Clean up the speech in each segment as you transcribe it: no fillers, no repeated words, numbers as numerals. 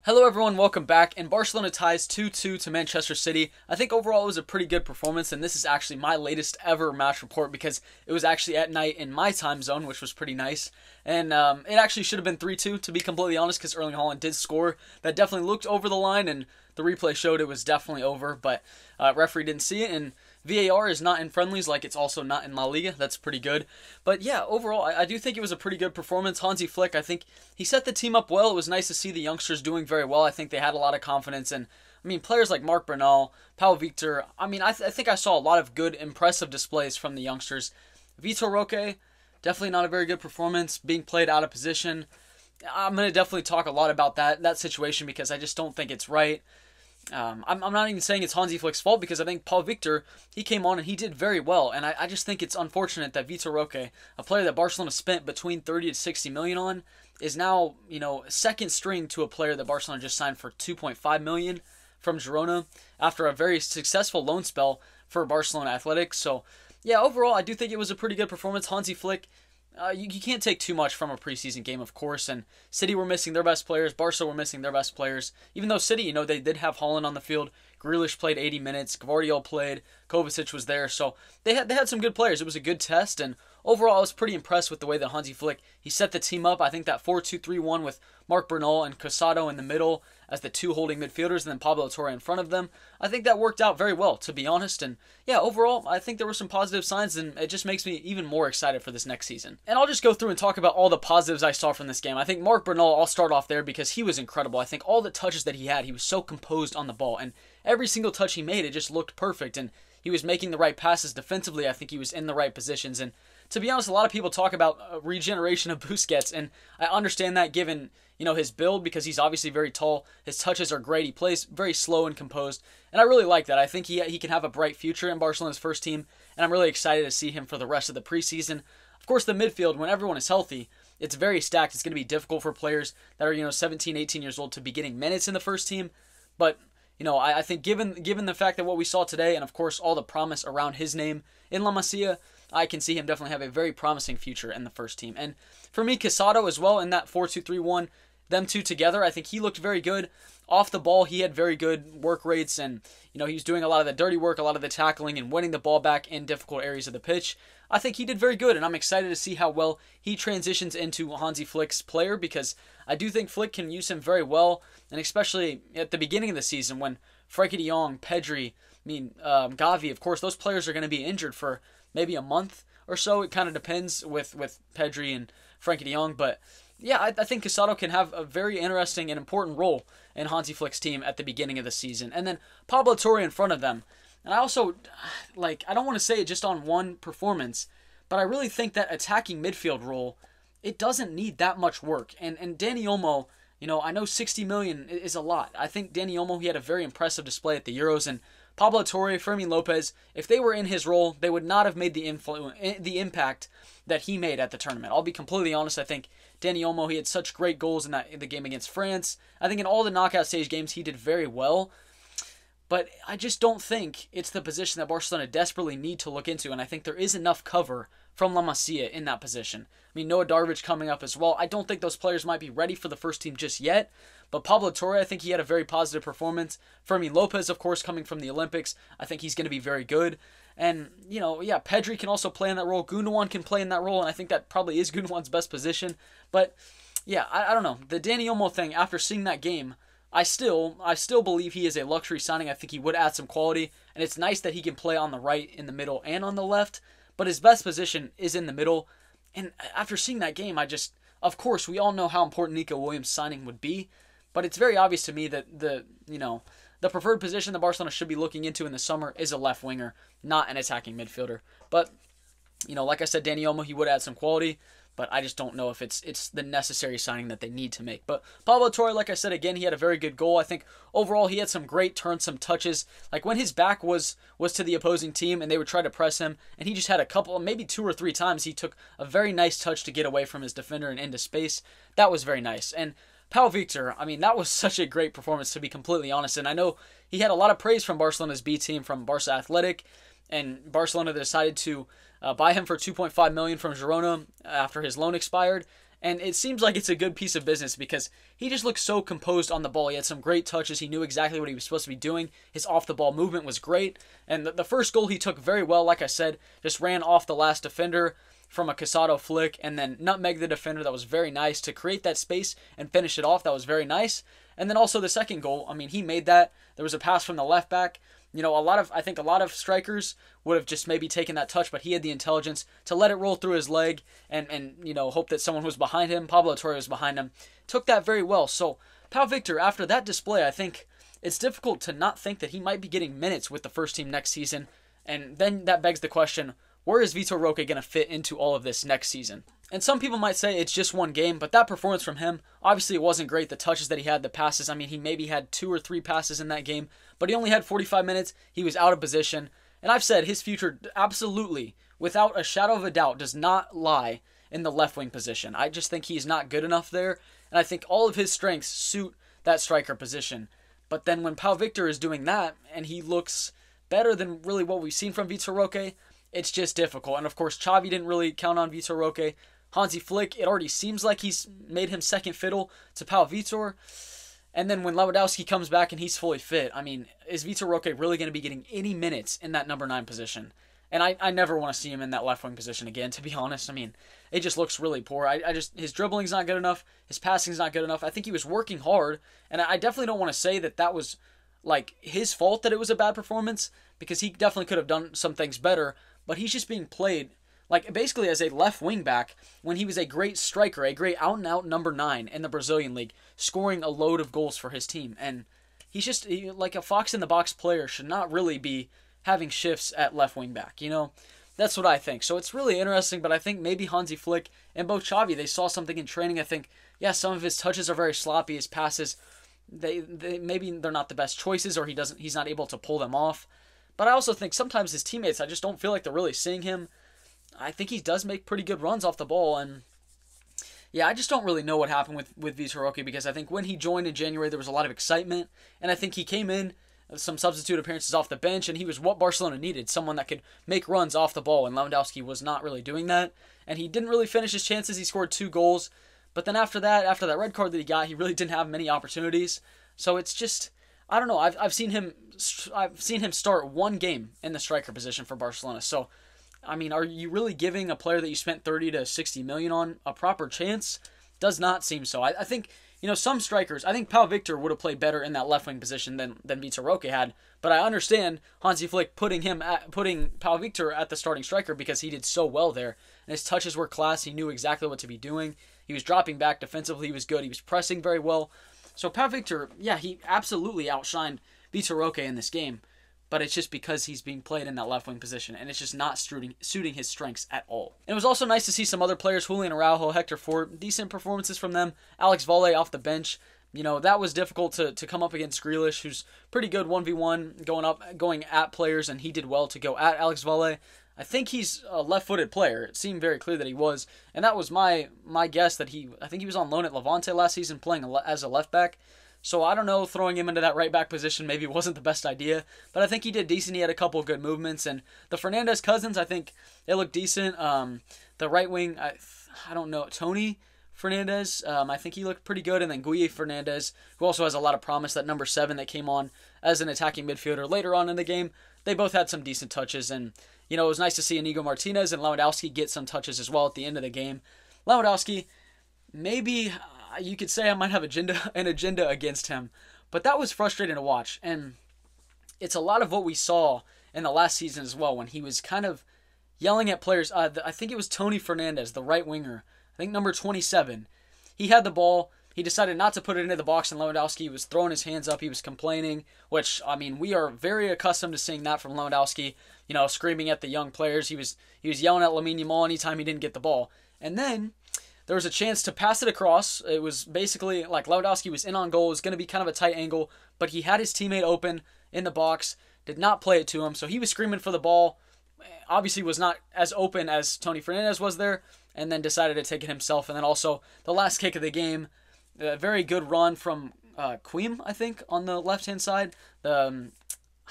Hello everyone, welcome back. And Barcelona ties 2-2 to Manchester City. I think overall it was a pretty good performance, and this is actually my latest ever match report because it was actually at night in my time zone, which was pretty nice. And it actually should have been 3-2 to be completely honest, because Erling Haaland did score. That definitely looked over the line, and the replay showed it was definitely over, but referee didn't see it, and VAR is not in friendlies like it's also not in La Liga. That's pretty good. But yeah, overall, I do think it was a pretty good performance. Hansi Flick, I think he set the team up well. It was nice to see the youngsters doing very well. I think they had a lot of confidence. And I mean, players like Marc Bernal, Pau Victor, I mean, I think I saw a lot of good, impressive displays from the youngsters. Vitor ROK, definitely not a very good performance, being played out of position. I'm going to definitely talk a lot about that situation because I just don't think it's right. I'm not even saying it's Hansi Flick's fault because I think Pau Victor, he came on and he did very well. And I just think it's unfortunate that Vitor ROK, a player that Barcelona spent between 30 to 60 million on, is now, second string to a player that Barcelona just signed for 2.5 million from Girona after a very successful loan spell for Barcelona Athletics. So, yeah, overall, I do think it was a pretty good performance. Hansi Flick, you can't take too much from a preseason game, of course, and City were missing their best players, Barca were missing their best players, even though City, they did have Haaland on the field, Grealish played 80 minutes, Gvardiol played, Kovacic was there, so they had some good players. It was a good test, and overall I was pretty impressed with the way that Hansi Flick, he set the team up. I think that 4-2-3-1 with Marc Bernal and Casado in the middle as the two holding midfielders and then Pablo Torre in front of them, I think that worked out very well, to be honest. And yeah, overall, I think there were some positive signs, and it just makes me even more excited for this next season. And I'll just go through and talk about all the positives I saw from this game. I think Marc Bernal, I'll start off there because he was incredible. I think all the touches that he had, he was so composed on the ball, and every single touch he made, it just looked perfect, and he was making the right passes defensively. I think he was in the right positions, and to be honest, a lot of people talk about regeneration of Busquets, and I understand that given his build, because he's obviously very tall. His touches are great. He plays very slow and composed, and I really like that. I think he can have a bright future in Barcelona's first team, and I'm really excited to see him for the rest of the preseason. Of course, the midfield, when everyone is healthy, it's very stacked. It's going to be difficult for players that are 17, 18 years old to be getting minutes in the first team, but I think given the fact that what we saw today, and of course all the promise around his name in La Masia, I can see him definitely have a very promising future in the first team. And for me, Casado as well in that 4-2-3-1, them two together, I think he looked very good. Off the ball, he had very good work rates, and he was doing a lot of the dirty work, a lot of the tackling, and winning the ball back in difficult areas of the pitch. I think he did very good, and I'm excited to see how well he transitions into Hansi Flick's player, because I do think Flick can use him very well, and especially at the beginning of the season when Frenkie de Jong, Pedri, Gavi, of course, those players are going to be injured for maybe a month or so. It kind of depends with Pedri and Frenkie de Jong, but yeah, I think Casado can have a very interesting and important role in Hansi Flick's team at the beginning of the season. And then Pablo Torre in front of them. And I also, I don't want to say it just on one performance, but I really think that attacking midfield role, it doesn't need that much work. And Dani Olmo, I know 60 million is a lot. I think Dani Olmo, he had a very impressive display at the Euros, and Pablo Torre, Fermin Lopez, if they were in his role, they would not have made the impact that he made at the tournament. I'll be completely honest, I think Dani Olmo, he had such great goals in the game against France. I think in all the knockout stage games, he did very well. But I just don't think it's the position that Barcelona desperately need to look into, and I think there is enough cover from La Masia in that position. I mean, Noah Darvic coming up as well. I don't think those players might be ready for the first team just yet, but Pablo Torre, I think he had a very positive performance. Fermin Lopez, of course, coming from the Olympics, I think he's going to be very good. And, Pedri can also play in that role. Gundogan can play in that role, and I think that probably is Gundogan's best position. But, yeah, I don't know. The Dani Olmo thing, after seeing that game, I still believe he is a luxury signing. I think he would add some quality, and it's nice that he can play on the right, in the middle, and on the left, but his best position is in the middle. And after seeing that game, of course, we all know how important Nico Williams' signing would be, but it's very obvious to me that the preferred position that Barcelona should be looking into in the summer is a left winger, not an attacking midfielder. But, like I said, Dani Olmo, he would add some quality, but I just don't know if it's the necessary signing that they need to make. But Pablo Torre, like I said, again, he had a very good goal. I think overall he had some great turns, some touches. Like when his back was to the opposing team and they would try to press him, and he just had a couple, maybe 2 or 3 times, he took a very nice touch to get away from his defender and into space. That was very nice. And Pau Victor, that was such a great performance, to be completely honest. And I know he had a lot of praise from Barcelona's B team, from Barca Athletic, and Barcelona decided to buy him for 2.5 million from Girona after his loan expired. And it seems like it's a good piece of business because he just looked so composed on the ball. He had some great touches. He knew exactly what he was supposed to be doing. His off-the-ball movement was great. And the first goal he took very well, like I said, just ran off the last defender from a Casado flick and then nutmeg the defender. That was very nice to create that space and finish it off. That was very nice. And then also the second goal, I mean, he made that. There was a pass from the left back. You know, I think a lot of strikers would have just maybe taken that touch, but he had the intelligence to let it roll through his leg and you know, hope that someone was behind him. Pablo Torre was behind him. Took that very well. So, Pau Victor, after that display, I think it's difficult to not think that he might be getting minutes with the first team next season. And then that begs the question, where is Vitor ROK going to fit into all of this next season? And some people might say it's just one game, but that performance from him, obviously it wasn't great. The touches that he had, the passes, I mean, he maybe had 2 or 3 passes in that game, but he only had 45 minutes. He was out of position. And I've said his future absolutely, without a shadow of a doubt, does not lie in the left wing position. I just think he's not good enough there, and I think all of his strengths suit that striker position. But then when Pau Victor is doing that, and he looks better than really what we've seen from Vitor ROK, it's just difficult. And of course, Xavi didn't really count on Vitor ROK. Hansi Flick, it already seems like he's made him second fiddle to Pau Victor. And then when Lewandowski comes back and he's fully fit, I mean, is Vitor ROK really going to be getting any minutes in that number 9 position? And I never want to see him in that left wing position again, to be honest. I mean, it just looks really poor. His dribbling's not good enough. His passing's not good enough. I think he was working hard, and I definitely don't want to say that that was like his fault that it was a bad performance, because he definitely could have done some things better, but he's just being played like basically as a left wing back when he was a great striker, a great out and out number 9 in the Brazilian league, scoring a load of goals for his team. And he's just like a fox in the box player should not really be having shifts at left wing back, you know? That's what I think. So it's really interesting, but I think maybe Hansi Flick and both Xavi, they saw something in training. I think, yeah, some of his touches are very sloppy. His passes, they maybe they're not the best choices, or he's not able to pull them off. But I also think sometimes his teammates, I just don't feel like they're really seeing him. I think he does make pretty good runs off the ball, and yeah, I just don't really know what happened with Vitor ROK, because I think when he joined in January, there was a lot of excitement, and I think he came in, some substitute appearances off the bench, and he was what Barcelona needed, someone that could make runs off the ball, and Lewandowski was not really doing that, and he didn't really finish his chances. He scored 2 goals, but then after that red card that he got, he really didn't have many opportunities. So it's just, I don't know. I've seen him start 1 game in the striker position for Barcelona. So I mean, are you really giving a player that you spent 30 to 60 million on a proper chance? Does not seem so. I think, you know, some strikers, I think Pau Victor would have played better in that left wing position than Vitor ROK had, but I understand Hansi Flick putting Pau Victor at the starting striker because he did so well there, and his touches were class. He knew exactly what to be doing. He was dropping back defensively. He was good. He was pressing very well. So Pau Victor, yeah, he absolutely outshined Vitor ROK in this game. But it's just because he's being played in that left wing position, and it's just not suiting his strengths at all. And it was also nice to see some other players, Julian Araujo, Hector Fort, decent performances from them. Alex Valle off the bench. You know, that was difficult to come up against Grealish, who's pretty good 1v1, going at players, and he did well to go at Alex Valle. I think he's a left-footed player. It seemed very clear that he was, and that was my guess that I think he was on loan at Levante last season playing as a left back. So I don't know, throwing him into that right back position maybe wasn't the best idea, but I think he did decent. He had a couple of good movements, and the Fernandez cousins, I think they looked decent. The right wing, I don't know, Tony Fernandez, I think he looked pretty good, and then Guille Fernandez, who also has a lot of promise, that number 7 that came on as an attacking midfielder later on in the game. They both had some decent touches, and you know, it was nice to see Inigo Martinez and Lewandowski get some touches as well at the end of the game. Lewandowski, maybe you could say I might have an agenda against him, but that was frustrating to watch, and it's a lot of what we saw in the last season as well, when he was kind of yelling at players. I think it was Tony Fernandez, the right winger, I think number 27. He had the ball. He decided not to put it into the box, and Lewandowski was throwing his hands up. He was complaining, which, I mean, we are very accustomed to seeing that from Lewandowski, you know, screaming at the young players. He was yelling at Lamine Yamal anytime he didn't get the ball. And then there was a chance to pass it across. It was basically like Lewandowski was in on goal. It was going to be kind of a tight angle, but he had his teammate open in the box, did not play it to him, so he was screaming for the ball. Obviously was not as open as Tony Fernandez was there, and then decided to take it himself. And then also the last kick of the game, a very good run from Quim, I think, on the left-hand side. I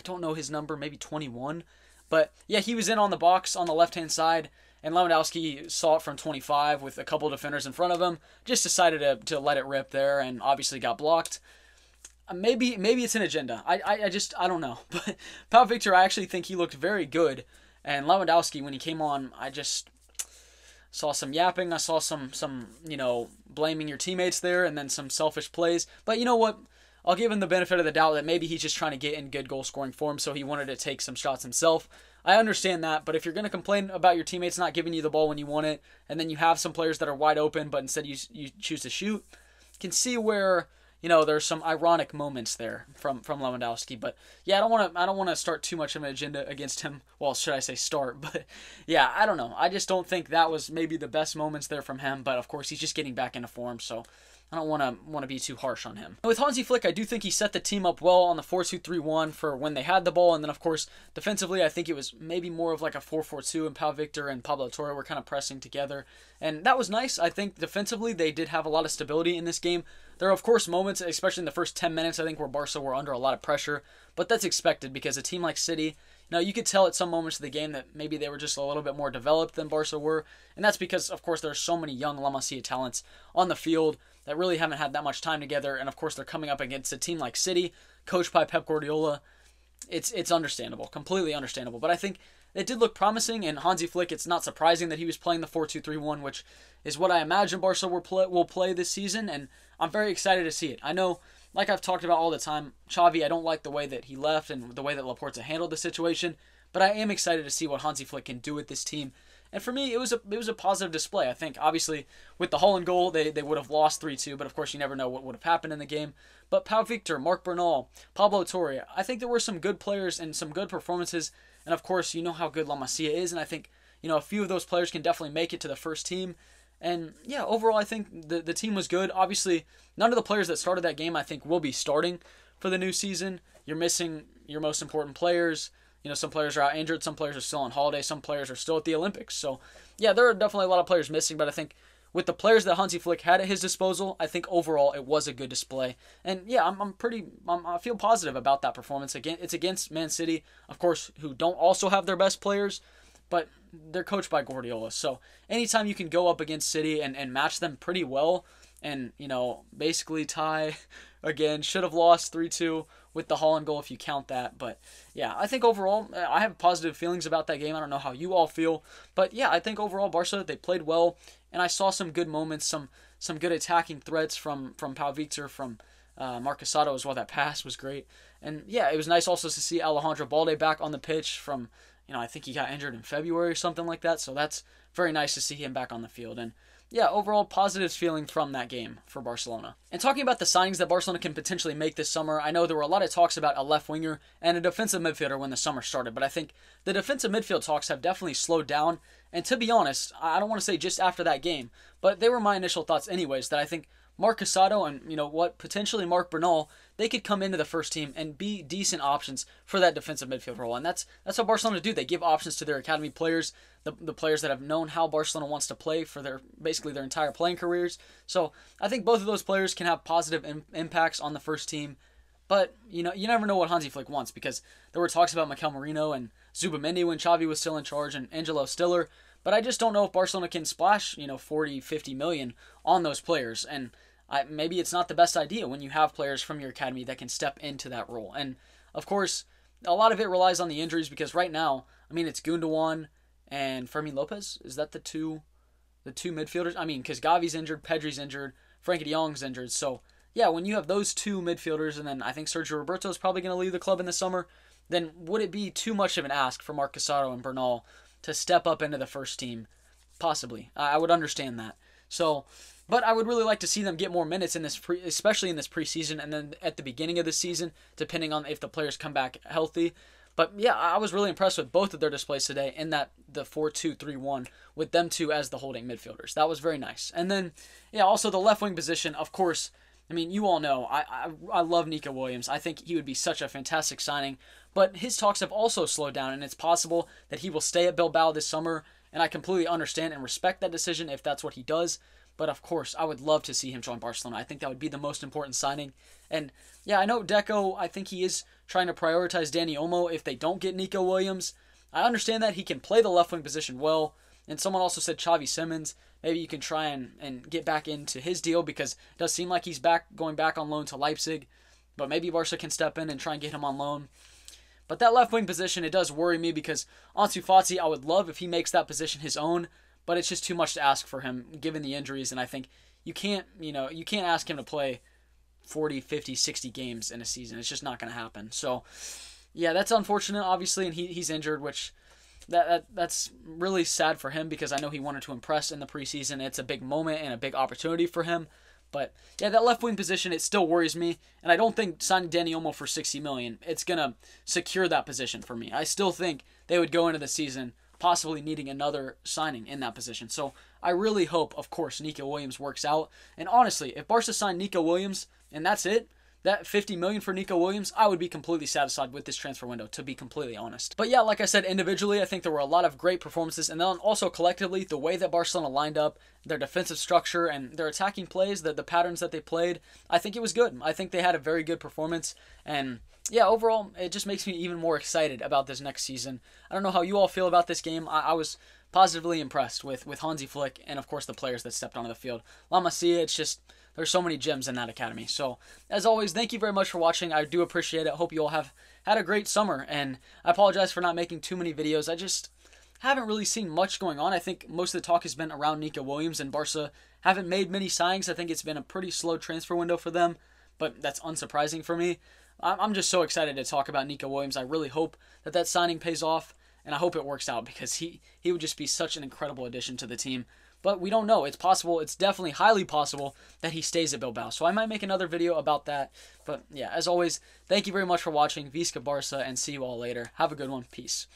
don't know his number, maybe 21. But yeah, he was in on the box on the left-hand side, and Lewandowski saw it from 25 with a couple defenders in front of him, just decided to let it rip there, and obviously got blocked. Maybe it's an agenda. I don't know. But Pau Victor, I actually think he looked very good. And Lewandowski, when he came on, I just saw some yapping. I saw some blaming your teammates there, and then some selfish plays. But you know what? I'll give him the benefit of the doubt that maybe he's just trying to get in good goal-scoring form, so he wanted to take some shots himself. I understand that, but if you're going to complain about your teammates not giving you the ball when you want it, and then you have some players that are wide open, but instead you choose to shoot, you can see where there's some ironic moments there from Lewandowski. But yeah, I don't want to start too much of an agenda against him. Well, should I say start? But yeah, I don't know. I just don't think that was maybe the best moments there from him. But of course, he's just getting back into form, so I don't want to be too harsh on him. With Hansi Flick, I do think he set the team up well on the 4-2-3-1 for when they had the ball, and then of course defensively, I think it was maybe more of like a 4-4-2, and Pau Victor and Pablo Torre were kind of pressing together, and that was nice. I think defensively they did have a lot of stability in this game. There are of course moments, especially in the first 10 minutes, I think, where Barca were under a lot of pressure, but that's expected because a team like City, you could tell at some moments of the game that maybe they were just a little bit more developed than Barca were, and that's because, of course, there are so many young La Masia talents on the field that really haven't had that much time together, and of course they're coming up against a team like City, coached by Pep Guardiola. It's understandable, completely understandable, but I think it did look promising, and Hansi Flick, it's not surprising that he was playing the 4-2-3-1, which is what I imagine Barca will play this season, and I'm very excited to see it. I know, like I've talked about all the time, Xavi, I don't like the way that he left and the way that Laporta handled the situation, but I am excited to see what Hansi Flick can do with this team. And for me, it was a positive display. I think, obviously, with the Holland goal, they would have lost 3-2, but of course you never know what would have happened in the game. But Pau Victor, Marc Bernal, Pablo Torre, I think there were some good players and some good performances. And of course, you know how good La Masia is, and I think, a few of those players can definitely make it to the first team. And yeah, overall, I think the team was good. Obviously, none of the players that started that game, I think, will be starting for the new season. You're missing your most important players. Some players are out injured, some players are still on holiday, some players are still at the Olympics. So, yeah, there are definitely a lot of players missing, but I think with the players that Hansi Flick had at his disposal, I think overall it was a good display. And yeah, I feel positive about that performance. Again, it's against Man City, of course, who don't also have their best players, but they're coached by Guardiola. So, anytime you can go up against City and match them pretty well and, basically tie, again, should have lost 3-2 with the Holland goal if you count that. But yeah, I think overall, I have positive feelings about that game. I don't know how you all feel. But yeah, I think overall, Barca, they played well. And I saw some good moments, some good attacking threats from Pau Victor, from Marc Casado as well. That pass was great. And yeah, it was nice also to see Alejandro Balde back on the pitch from, I think he got injured in February or something like that. So that's very nice to see him back on the field. And yeah, overall positive feeling from that game for Barcelona. And talking about the signings that Barcelona can potentially make this summer, I know there were a lot of talks about a left winger and a defensive midfielder when the summer started, but I think the defensive midfield talks have definitely slowed down. And to be honest, I don't want to say just after that game, but they were my initial thoughts anyways, that I think Marc Casado and, potentially Marc Bernal, they could come into the first team and be decent options for that defensive midfield role. And that's what Barcelona do. They give options to their academy players, the players that have known how Barcelona wants to play for their entire playing careers. So I think both of those players can have positive impacts on the first team. But, you never know what Hansi Flick wants, because there were talks about Mikel Merino and Zubamendi when Xavi was still in charge, and Angelo Stiller. But I just don't know if Barcelona can splash, 40, 50 million on those players. And maybe it's not the best idea when you have players from your academy that can step into that role. And, of course, a lot of it relies on the injuries, because right now, it's Gundogan and Fermin Lopez. Is that the two midfielders? Because Gavi's injured, Pedri's injured, Frankie de Jong's injured. So, yeah, when you have those two midfielders, and then I think Sergio Roberto is probably going to leave the club in the summer, then would it be too much of an ask for Marc Casado and Bernal to step up into the first team? Possibly. I would understand that. So, but I would really like to see them get more minutes in this, especially in this preseason, and then at the beginning of the season, depending on if the players come back healthy. But yeah, I was really impressed with both of their displays today in the 4-2-3-1 with them two as the holding midfielders. That was very nice. And then, yeah, also the left wing position, of course. You all know, I love Nico Williams. I think he would be such a fantastic signing. But his talks have also slowed down, and it's possible that he will stay at Bilbao this summer. And I completely understand and respect that decision if that's what he does. But of course, I would love to see him join Barcelona. I think that would be the most important signing. And yeah, I know Deco, I think he is trying to prioritize Dani Olmo if they don't get Nico Williams. I understand that he can play the left wing position well. And someone also said Xavi Simons. Maybe you can try and get back into his deal because it does seem like he's going back on loan to Leipzig. But maybe Barca can step in and try and get him on loan. But that left wing position, it does worry me because Ansu Fati, I would love if he makes that position his own, but it's just too much to ask for him given the injuries. And I think you can't ask him to play 40, 50, 60 games in a season. It's just not going to happen. So, yeah, that's unfortunate, obviously, and he's injured, which that's really sad for him because I know he wanted to impress in the preseason. It's a big moment and a big opportunity for him. But, yeah, that left wing position, it still worries me, and I don't think signing Dani Olmo for $60 million, it's going to secure that position for me. I still think they would go into the season possibly needing another signing in that position. So I really hope, of course, Nico Williams works out. And honestly, if Barca signed Nico Williams and that's it, that $50 million for Nico Williams, I would be completely satisfied with this transfer window, to be completely honest. But yeah, like I said, individually, I think there were a lot of great performances. And then also collectively, the way that Barcelona lined up, their defensive structure, and their attacking plays, the patterns that they played, I think it was good. I think they had a very good performance. And yeah, overall, it just makes me even more excited about this next season. I don't know how you all feel about this game. I was positively impressed with Hansi Flick and, of course, the players that stepped onto the field. La Masia, it's just... there's so many gems in that academy. So, as always, thank you very much for watching. I do appreciate it. Hope you all have had a great summer. And I apologize for not making too many videos. I just haven't really seen much going on. I think most of the talk has been around Nico Williams, and Barca haven't made many signings. I think it's been a pretty slow transfer window for them, but that's unsurprising for me. I'm just so excited to talk about Nico Williams. I really hope that signing pays off, and I hope it works out because he would just be such an incredible addition to the team. But we don't know. It's possible. It's definitely highly possible that he stays at Bilbao. So I might make another video about that. But yeah, as always, thank you very much for watching. Visca Barca, and see you all later. Have a good one. Peace.